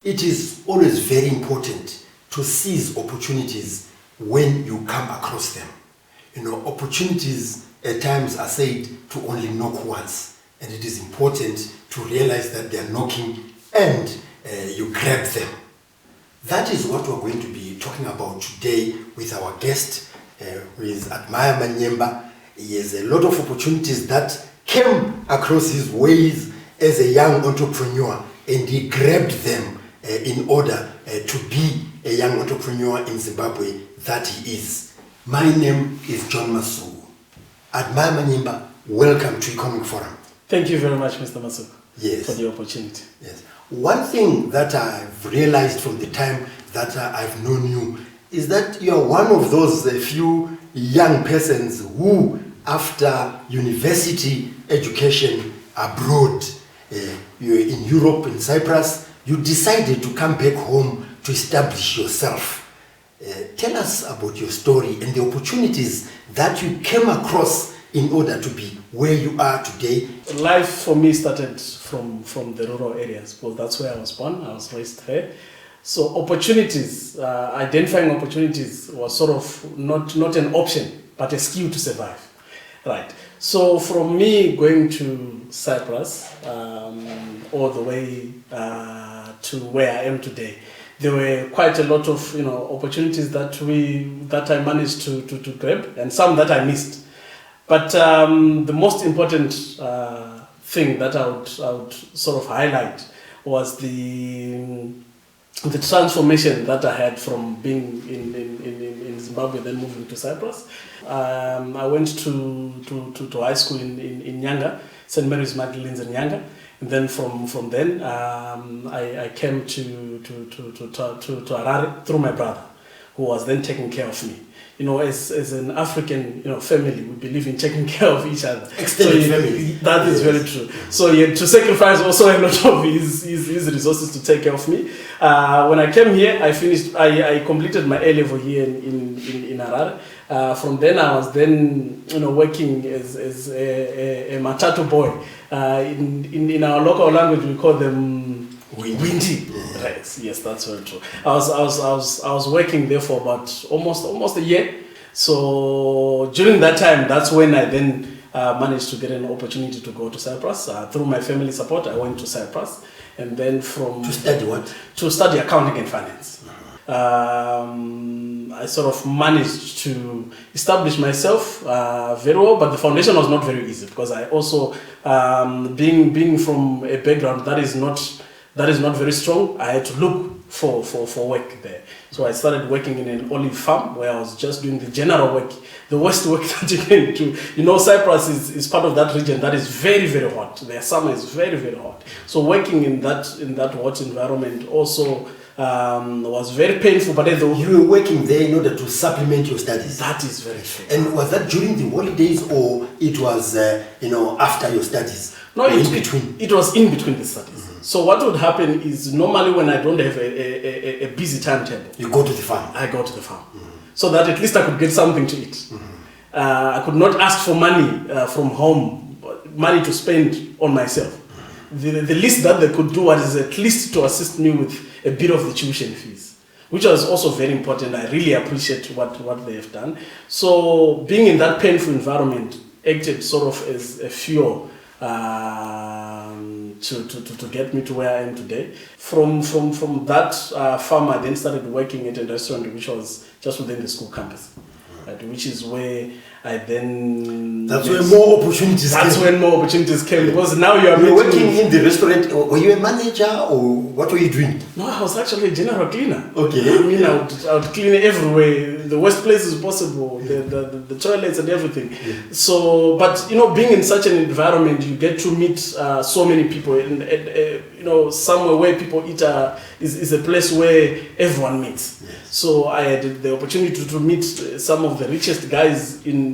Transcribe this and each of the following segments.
It is always very important to seize opportunities when you come across them. Opportunities at times are said to only knock once, and it is important to realize that they are knocking and you grab them. That is what we're going to be talking about today with our guest, who is Manyemba. He has a lot of opportunities that came across his ways as a young entrepreneur, and he grabbed them in order to be a young entrepreneur in Zimbabwe that he is. My name is John Masu. Manyemba, welcome to Economic Forum. Thank you very much, Mr. Masu, yes, for the opportunity. Yes. One thing that I've realized from the time that I've known you is that you are one of those few young persons who, after university education abroad, you're in Europe, in Cyprus, you decided to come back home to establish yourself. Tell us about your story and the opportunities that you came across in order to be where you are today. Life for me started from the rural areas, because that's where I was born. I was raised there. So opportunities, identifying opportunities was sort of not an option, but a skill to survive. Right. So from me going to Cyprus all the way to where I am today, there were quite a lot of opportunities that I managed to grab, and some that I missed. But the most important thing that I would sort of highlight was the transformation that I had from being in Zimbabwe, then moving to Cyprus. I went to high school in Nyanga, St. Mary's Magdalene's in Nyanga. And then from then, I came to Harare through my brother, who was then taking care of me. As an African family, we believe in taking care of each other. Extended family. That is very true. So he had to sacrifice also a lot of his resources to take care of me. When I came here, I completed my A-level here in Harare. From then I was then working as a matatu boy. In our local language we call them windy. Yeah. Right. Yes, that's very true. I was working there for about almost a year. So during that time, that's when I then managed to get an opportunity to go to Cyprus. Through my family support, I went to Cyprus, and then to study what? To study accounting and finance. I sort of managed to establish myself very well, but the foundation was not very easy, because I also, being from a background that is not very strong, I had to look for work there. So I started working in an olive farm where I was just doing the general work, the worst work that you can do. Cyprus is part of that region that is very, very hot. Their summer is very, very hot. So working in that hot environment also was very painful. But you were working there in order to supplement your studies. That is very true. And was that during the holidays, or it was after your studies? No, in between. It was in between the studies. Mm-hmm. So what would happen is, normally when I don't have a busy timetable, you go to the farm. I go to the farm, mm-hmm, so that at least I could get something to eat. Mm-hmm. I could not ask for money from home, money to spend on myself. Mm-hmm. The least that they could do was at least to assist me with a bit of the tuition fees, which was also very important. I really appreciate what they have done. So being in that painful environment acted sort of as a fuel to get me to where I am today. From that farm, I then started working at a restaurant which was just within the school campus, right, which is where I then... That's when more opportunities came. That's when more opportunities came, because now you are working in the restaurant. Were you a manager, or what were you doing? No, I was actually a general cleaner. Okay. I would clean everywhere, the worst places possible, the toilets and everything. Yeah. So, but being in such an environment, you get to meet so many people, and somewhere where people eat is a place where everyone meets. Yes. So I had the opportunity to meet some of the richest guys in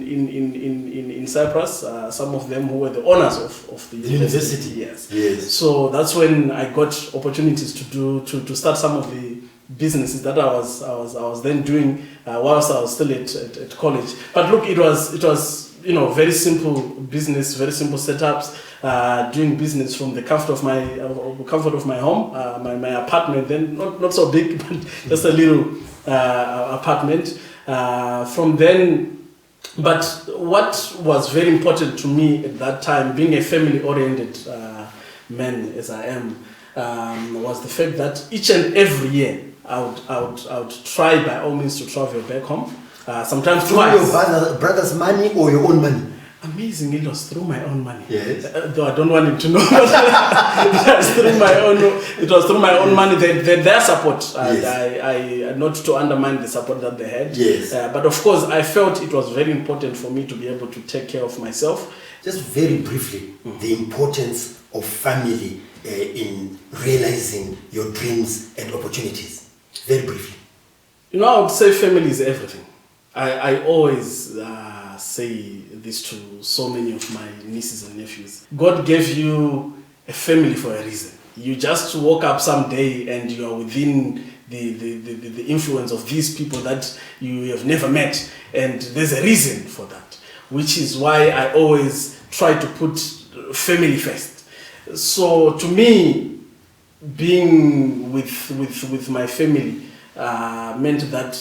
Cyprus, some of them who were the owners of the university. Yes. So that's when I got opportunities to start some of the businesses that I was then doing whilst I was still at college. But look, it was very simple business, very simple setups, doing business from the comfort of my home, my apartment. Then not so big, but just a little apartment. From then. But what was very important to me at that time, being a family-oriented man as I am, was the fact that each and every year I would try by all means to travel back home. Sometimes through twice. your brother's money or your own money? Amazingly, it was through my own money. Yes. Though I don't want him to know. It was through my own money. Their support. Yes. I not to undermine the support that they had. Yes. But of course, I felt it was very important for me to be able to take care of myself. Just very briefly, the importance of family in realizing your dreams and opportunities. Very briefly. I would say family is everything. I always say this to so many of my nieces and nephews. God gave you a family for a reason. You just woke up someday and you are within the influence of these people that you have never met, and there's a reason for that, which is why I always try to put family first. So to me, being with my family meant that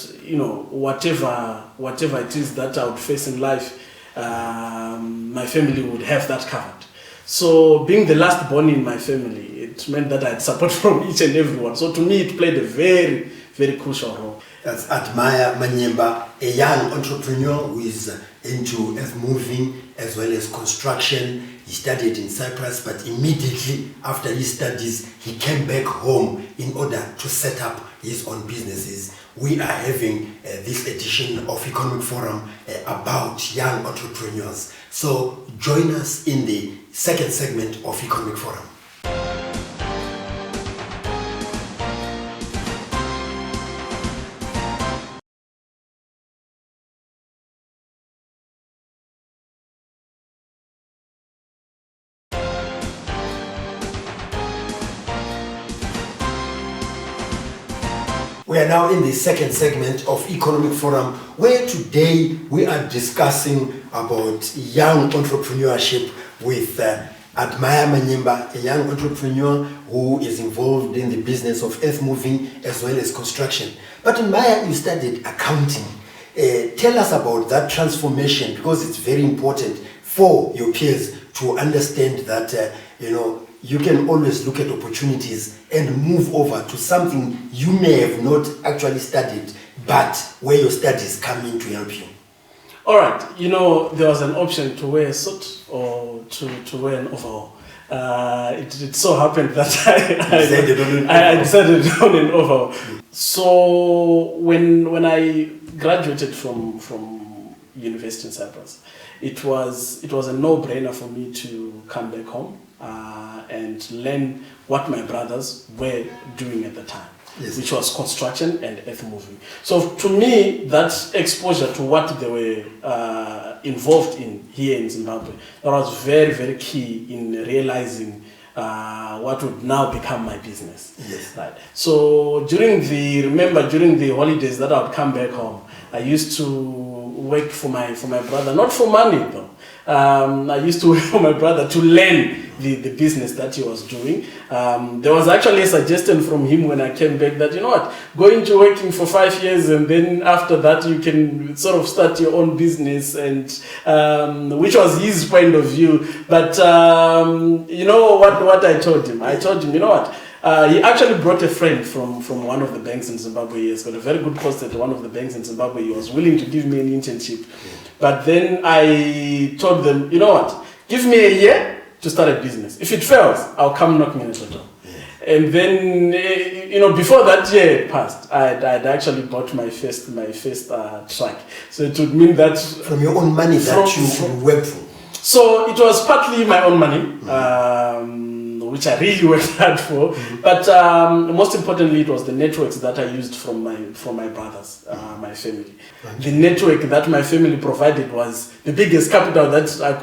whatever it is that I would face in life, my family would have that covered. So being the last born in my family, it meant that I had support from each and everyone. So to me, it played a very, very crucial role. That's admire Manyemba, a young entrepreneur who is into earth moving as well as construction. He studied in Cyprus, but immediately after his studies, he came back home in order to set up his own businesses. We are having this edition of Economic Forum about young entrepreneurs. So join us in the second segment of Economic Forum. We are now in the second segment of Economic Forum, where today we are discussing about young entrepreneurship with Admire Manyemba, a young entrepreneur who is involved in the business of earth moving as well as construction. But Maya, you studied accounting. Tell us about that transformation, because it's very important for your peers to understand that you can always look at opportunities and move over to something you may have not actually studied, but where your studies come in to help you. All right, there was an option to wear a suit or to wear an overall. It so happened that I decided on an overall. So when I graduated from university in Cyprus, it was a no-brainer for me to come back home and learn what my brothers were doing at the time, yes, which was construction and earth moving. So to me, that exposure to what they were involved in here in Zimbabwe, that was very, very key in realizing what would now become my business. Yes. Right. So during the holidays that I would come back home, I used to work for my brother, not for money though. I used to work for my brother to learn the business that he was doing. There was actually a suggestion from him when I came back that, go into working for 5 years and then after that you can sort of start your own business, and which was his point of view. But what I told him? I told him, he actually brought a friend from one of the banks in Zimbabwe. He has got a very good post at one of the banks in Zimbabwe. He was willing to give me an internship. But then I told them, give me a year to start a business. If it fails, I'll come knocking at the door. And then, before that year passed, I'd actually bought my first truck. So it would mean that... From your own money that you worked for? So it was partly my own money, which I really worked hard for. But most importantly, it was the networks that I used from my brothers, my family. The network that my family provided was the biggest capital that I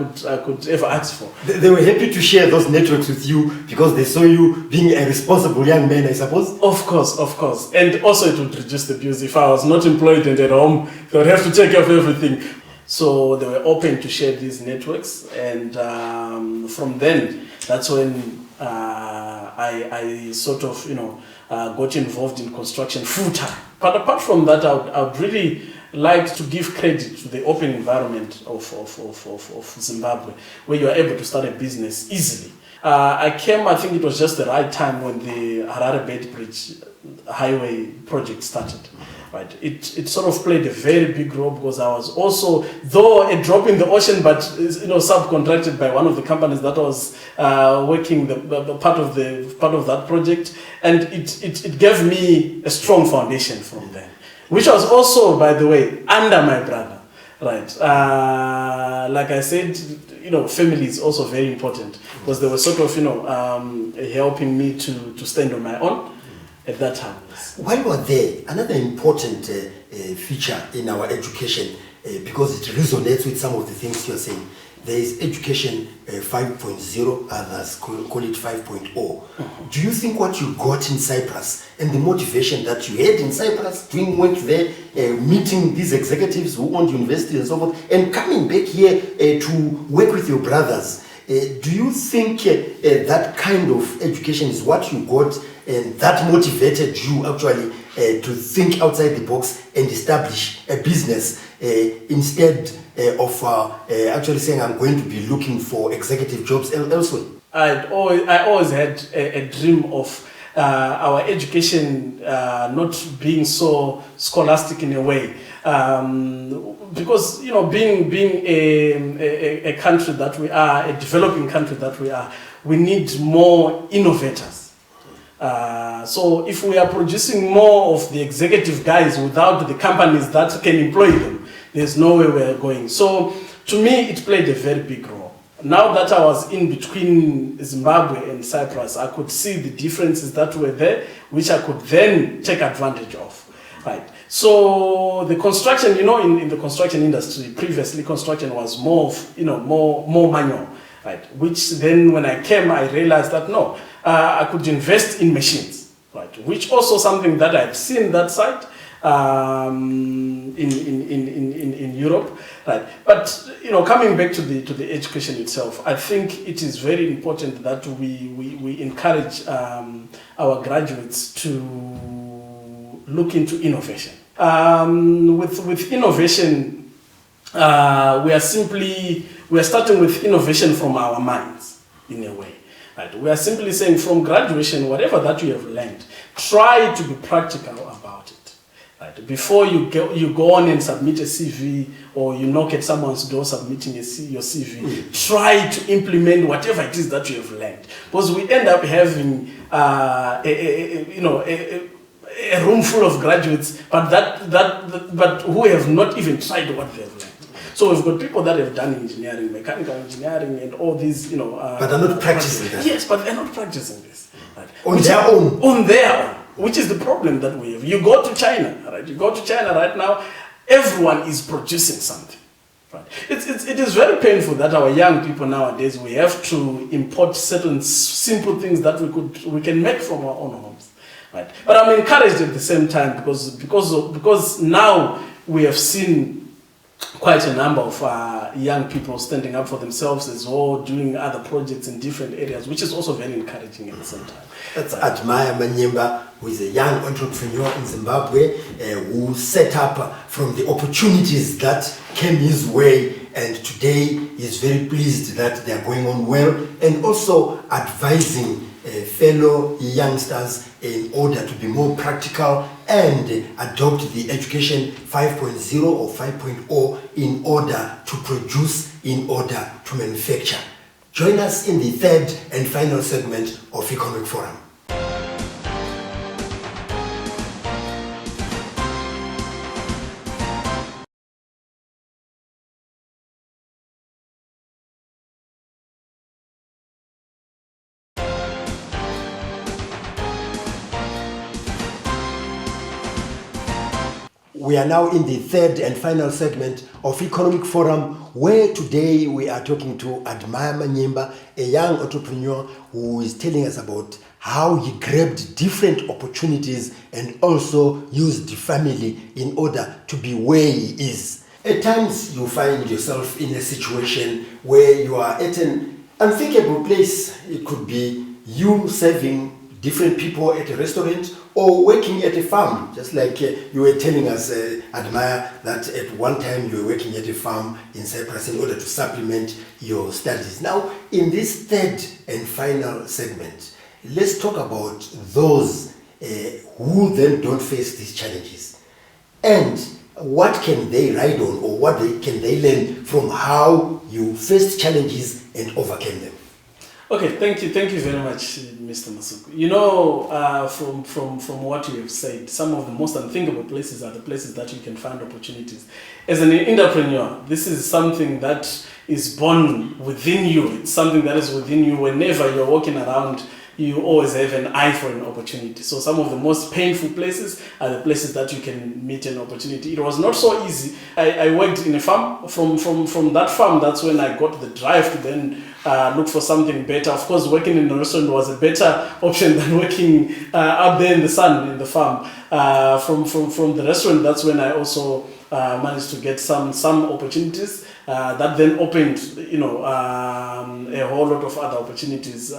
could ever ask for. They were happy to share those networks with you because they saw you being a responsible young man, I suppose? Of course. And also it would reduce the bills. If I was not employed and at home, they would have to take care of everything. So they were open to share these networks, and from then, that's when I sort of, got involved in construction full time. But apart from that, I would really like to give credit to the open environment of Zimbabwe, where you are able to start a business easily. I think it was just the right time when the Harare Bridge highway project started. Right. It sort of played a very big role because I was also, though a drop in the ocean, but subcontracted by one of the companies that was working the part of that project, and it gave me a strong foundation from there, which was also, by the way, under my brother. Right. Like I said, family is also very important because they were sort of helping me to stand on my own at that time. While you are there, another important feature in our education, because it resonates with some of the things you are saying, there is education 5.0, others call it 5.0. Do you think what you got in Cyprus and the motivation that you had in Cyprus, doing work there, meeting these executives who owned universities and so forth, and coming back here to work with your brothers, do you think that kind of education is what you got and that motivated you actually to think outside the box and establish a business instead of actually saying I'm going to be looking for executive jobs elsewhere? I always had a dream of our education not being so scholastic in a way, because being a country that we are, a developing country that we are, we need more innovators. So if we are producing more of the executive guys without the companies that can employ them, there's no way we're going. So to me, it played a very big role. Now that I was in between Zimbabwe and Cyprus, I could see the differences that were there, which I could then take advantage of. Right. So the construction, in the construction industry, previously construction was more of, more manual. Right. Which then when I came, I realized that no, I could invest in machines. Right. Which also something that I've seen that side in Europe. Right. But coming back to the education itself, I think it is very important that we encourage our graduates to look into innovation. With innovation, we are starting with innovation from our minds in a way. Right? We are simply saying from graduation, whatever that you have learned, try to be practical about it. Right? Before you go on and submit a CV, or you knock at someone's door submitting your CV, try to implement whatever it is that you have learned. Because we end up having a room full of graduates, but who have not even tried what they have learned. So we've got people that have done engineering, mechanical engineering, and all these, but they're not practicing that. Yes, but they're not practicing this. Right? On their own, which is the problem that we have. You go to China, right? You go to China right now, everyone is producing something. Right? It is very painful that our young people nowadays, we have to import certain simple things that we can make from our own homes. Right? But I'm encouraged at the same time because now we have seen quite a number of young people standing up for themselves as well, doing other projects in different areas, which is also very encouraging at the same time. Let's admire Manyemba, who is a young entrepreneur in Zimbabwe, who set up from the opportunities that came his way, and today is very pleased that they are going on well, and also advising fellow youngsters in order to be more practical and adopt the education 5.0 or 5.0 in order to produce, in order to manufacture. Join us in the third and final segment of Economic Forum. We are now in the third and final segment of Economic Forum, where today we are talking to Admire Manyemba, a young entrepreneur who is telling us about how he grabbed different opportunities and also used the family in order to be where he is. At times you find yourself in a situation where you are at an unthinkable place. It could be you serving different people at a restaurant or working at a farm, just like you were telling us, Admire, that at one time you were working at a farm in Cyprus in order to supplement your studies. Now, in this third and final segment, let's talk about those who then don't face these challenges. And what can they ride on, or can they learn from how you faced challenges and overcame them? Okay, thank you very much, Mr. Masuku. You know, from what you have said, some of the most unthinkable places are the places that you can find opportunities. As an entrepreneur, this is something that is born within you. It's something that is within you. Whenever you're walking around, you always have an eye for an opportunity. So some of the most painful places are the places that you can meet an opportunity. It was not so easy. I worked in a farm. From that farm, that's when I got the drive to then look for something better. Of course, working in a restaurant was a better option than working out there in the sun in the farm. From the restaurant, that's when I also managed to get some opportunities that then opened, a whole lot of other opportunities.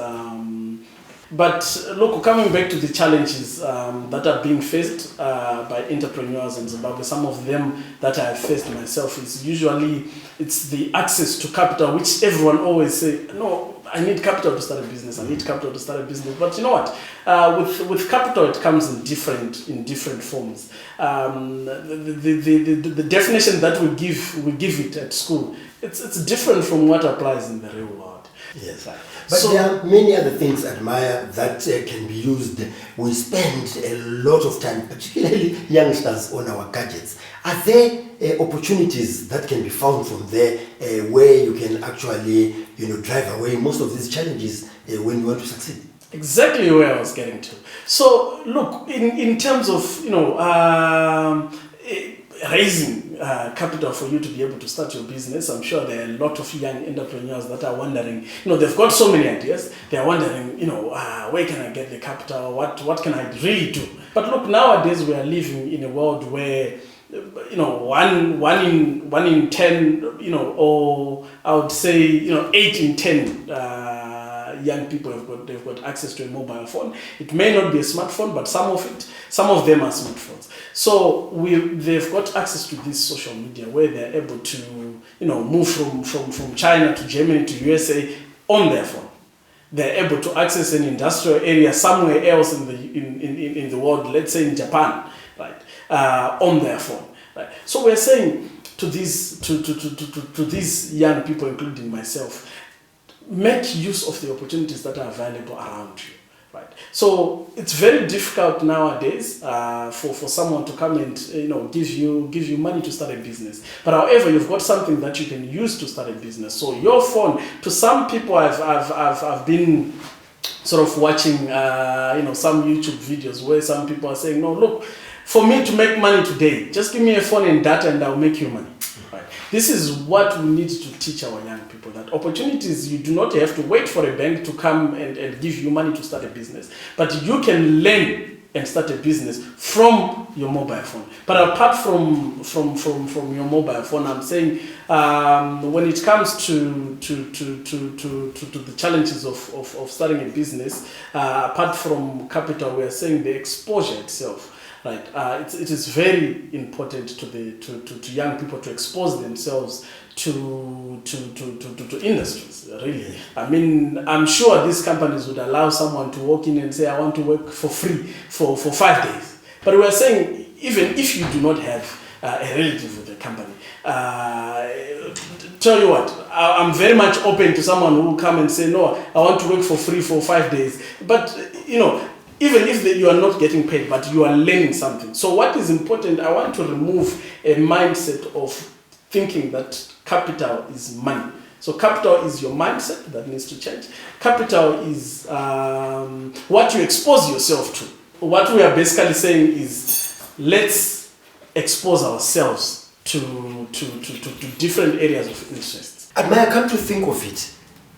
But look, coming back to the challenges that are being faced by entrepreneurs in Zimbabwe, some of them that I have faced myself is usually it's the access to capital, which everyone always say, no, I need capital to start a business. I need capital to start a business. But you know what? With capital, it comes in different forms. The definition that we give it at school, it's different from what applies in the real world. Yes. But there are many other things, Admire, that can be used. We spend a lot of time, particularly youngsters, on our gadgets. Are there opportunities that can be found from there where you can actually, drive away most of these challenges when you want to succeed? Exactly where I was getting to. So, look, in terms of, raising capital for you to be able to start your business, I'm sure there are a lot of young entrepreneurs that are wondering, they've got so many ideas. They're wondering, where can I get the capital? What can I really do? But look, nowadays we are living in a world where, one in 10, or I would say, 8 in 10 young people they've got access to a mobile phone. It may not be a smartphone, but some of them are smartphones. So they've got access to this social media where they're able to move from China to Germany to USA on their phone. They're able to access an industrial area somewhere else in the world, let's say in Japan, right, on their phone. Right. So we're saying to these young people, including myself, make use of the opportunities that are available around you, right? So it's very difficult nowadays for someone to come and give you money to start a business. But however, you've got something that you can use to start a business. So your phone, to some people, I've been sort of watching some YouTube videos where some people are saying, no, look, for me to make money today, just give me a phone and data and I'll make you money. Right. This is what we need to teach our young people, that opportunities, you do not have to wait for a bank to come and give you money to start a business, but you can learn and start a business from your mobile phone. But apart from your mobile phone, I'm saying when it comes to the challenges of starting a business, apart from capital, we are saying the exposure itself. Right, it is very important to young people to expose themselves to industries. Really, I mean, I'm sure these companies would allow someone to walk in and say, "I want to work for free for 5 days." But we are saying, even if you do not have a relative with the company, tell you what, I'm very much open to someone who will come and say, "No, I want to work for free for 5 days." But even if you are not getting paid, but you are learning something. So what is important, I want to remove a mindset of thinking that capital is money. So capital is your mindset that needs to change. Capital is what you expose yourself to. What we are basically saying is, let's expose ourselves to different areas of interest. Admire, come to think of it,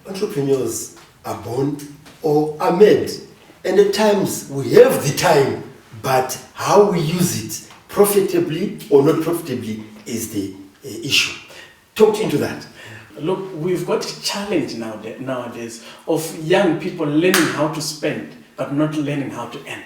entrepreneurs are born or are made. And at times we have the time, but how we use it, profitably or not profitably, is the issue. Talk into that. Look, we've got a challenge nowadays of young people learning how to spend, but not learning how to earn.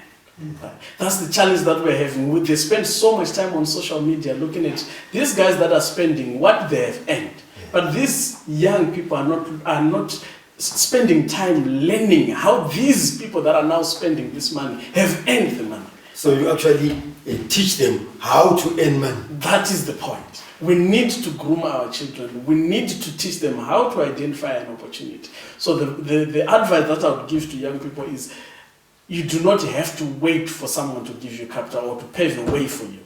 Right. That's the challenge that we're having. They spend so much time on social media looking at these guys that are spending what they have earned. But these young people are not spending time learning how these people that are now spending this money have earned the money. So you actually teach them how to earn money. That is the point. We need to groom our children. We need to teach them how to identify an opportunity. So the advice that I would give to young people is, you do not have to wait for someone to give you capital or to pave the way for you.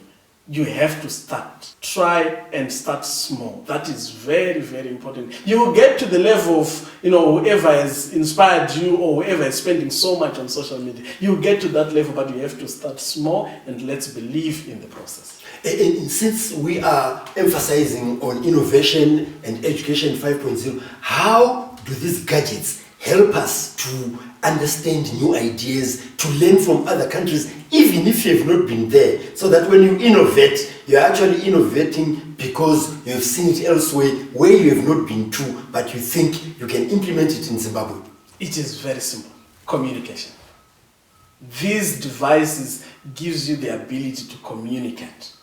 You have to start. Try and start small. That is very, very important. You will get to the level of, whoever has inspired you or whoever is spending so much on social media. You will get to that level, but you have to start small, and let's believe in the process. And since we are emphasizing on innovation and education 5.0, how do these gadgets help us to understand new ideas, to learn from other countries, even if you have not been there, so that when you innovate, you're actually innovating because you've seen it elsewhere where you have not been to, but you think you can implement it in Zimbabwe? It is very simple. Communication. These devices gives you the ability to communicate.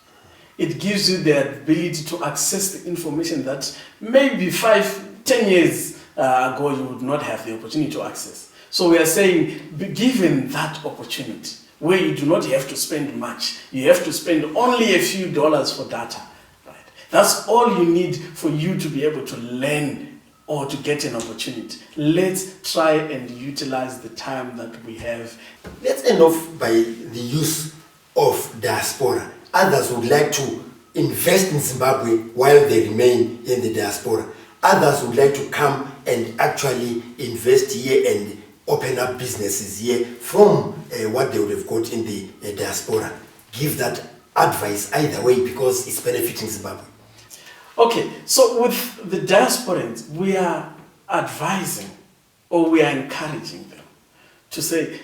It gives you the ability to access the information that maybe 5-10 years ago you would not have the opportunity to access. So we are saying, be given that opportunity where you do not have to spend much, you have to spend only a few dollars for data. Right? That's all you need for you to be able to learn or to get an opportunity. Let's try and utilize the time that we have. Let's end off by the use of diaspora. Others would like to invest in Zimbabwe while they remain in the diaspora. Others would like to come and actually invest here and open up businesses here from what they would have got in the diaspora. Give that advice either way, because it's benefiting Zimbabwe. Okay, so with the diasporans, we are advising or we are encouraging them to say,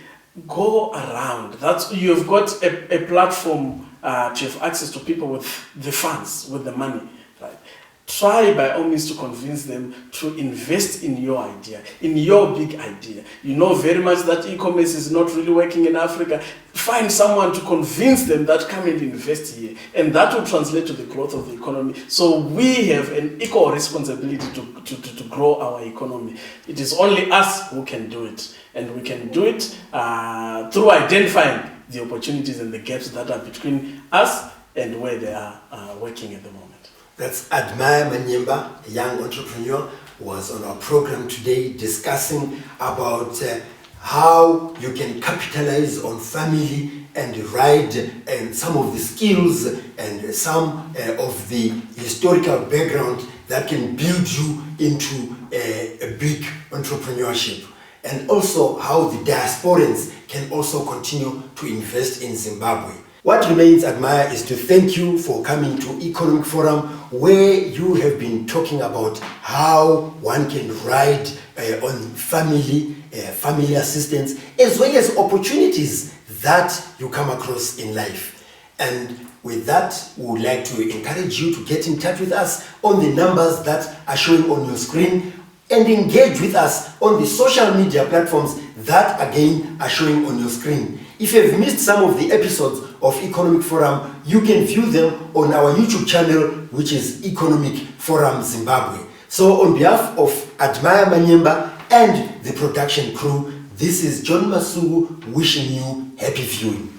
go around. You've got a platform to have access to people with the funds, with the money. Right? Try by all means to convince them to invest in your idea, in your big idea. You know very much that e-commerce is not really working in Africa. Find someone to convince them that come and invest here, and that will translate to the growth of the economy. So we have an equal responsibility to grow our economy. It is only us who can do it, and we can do it through identifying the opportunities and the gaps that are between us and where they are working at the moment. That's Admire Manyemba, a young entrepreneur, was on our program today discussing about how you can capitalize on family and ride and some of the skills and some of the historical background that can build you into a big entrepreneurship. And also how the diasporans can also continue to invest in Zimbabwe. What remains, Admire, is to thank you for coming to Economic Forum, where you have been talking about how one can ride on family assistance, as well as opportunities that you come across in life. And with that, we would like to encourage you to get in touch with us on the numbers that are showing on your screen, and engage with us on the social media platforms that again are showing on your screen. If you have missed some of the episodes of Economic Forum, you can view them on our YouTube channel, which is Economic Forum Zimbabwe. So on behalf of Admire Manyemba and the production crew, this is John Masugu wishing you happy viewing.